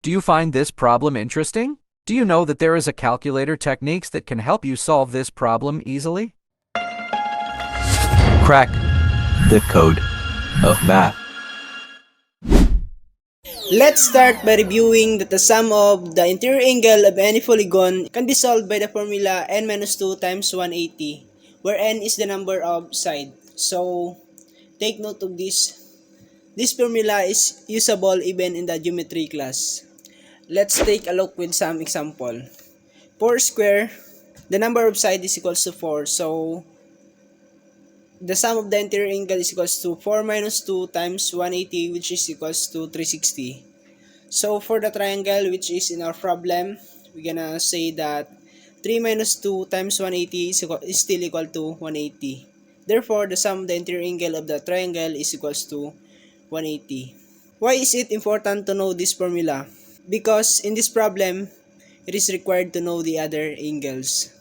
Do you find this problem interesting? Do you know that there is a calculator techniques that can help you solve this problem easily? Crack the code of math. Let's start by reviewing that the sum of the interior angle of any polygon can be solved by the formula n minus 2 times 180, where n is the number of sides. So, take note of this. This formula is usable even in the geometry class. Let's take a look with some example. 4 square, the number of sides is equals to 4. So, the sum of the interior angle is equals to 4 minus 2 times 180, which is equals to 360. So for the triangle which is in our problem, we're gonna say that 3 minus 2 times 180 is still equal to 180. Therefore, the sum of the interior angle of the triangle is equals to 180. Why is it important to know this formula? Because in this problem, it is required to know the other angles.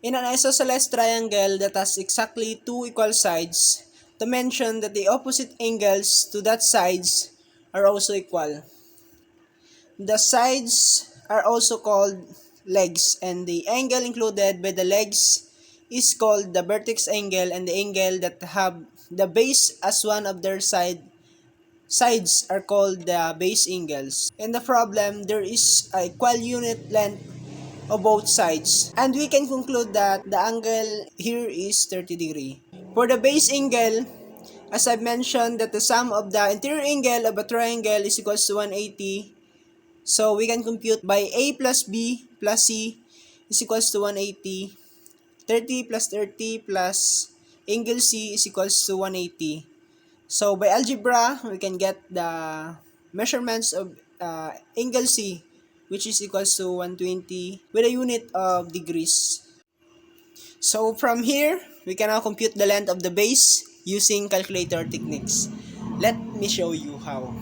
In an isosceles triangle that has exactly two equal sides, to mention that the opposite angles to that sides are also equal. The sides are also called legs, and the angle included by the legs is called the vertex angle, and the angle that have the base as one of their sides are called the base angles. In the problem, there is a equal unit length of both sides, and we can conclude that the angle here is 30 degree. For the base angle, as I've mentioned that the sum of the interior angle of a triangle is equals to 180, so we can compute by A plus B plus C is equals to 180, 30 plus 30 plus angle C is equals to 180. So by algebra, we can get the measurements of angle C, which is equals to 120 with a unit of degrees. So from here, we can now compute the length of the base using calculator techniques. Let me show you how.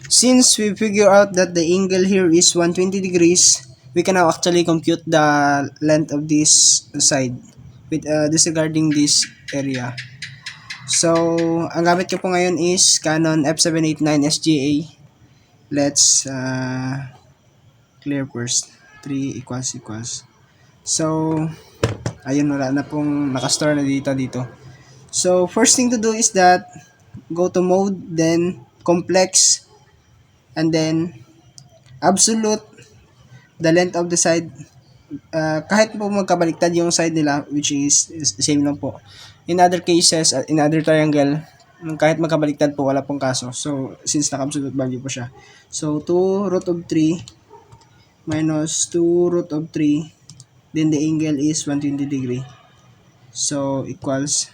Since we figure out that the angle here is 120 degrees, we can now actually compute the length of this side with disregarding this area. So, ang gamit ko po ngayon is Canon F789 SGA. Let's clear first. 3 equals. So, ayun, wala na pong nakastore na dito. So, first thing to do is that go to mode, then complex, and then absolute, the length of the side. Kahit po magkabaliktad yung side nila, which is same lang po. In other cases, in other triangle, kahit magkabaliktad po, wala pong kaso. So, since naka-absolute value po siya. So, 2 root of 3 minus 2 root of 3, then the angle is 120 degree. So, equals,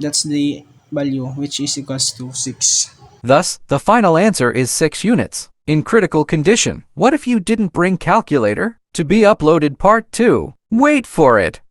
that's the value, which is equals to 6. Thus, the final answer is 6 units. In critical condition, what if you didn't bring calculator? To be uploaded part 2. Wait for it!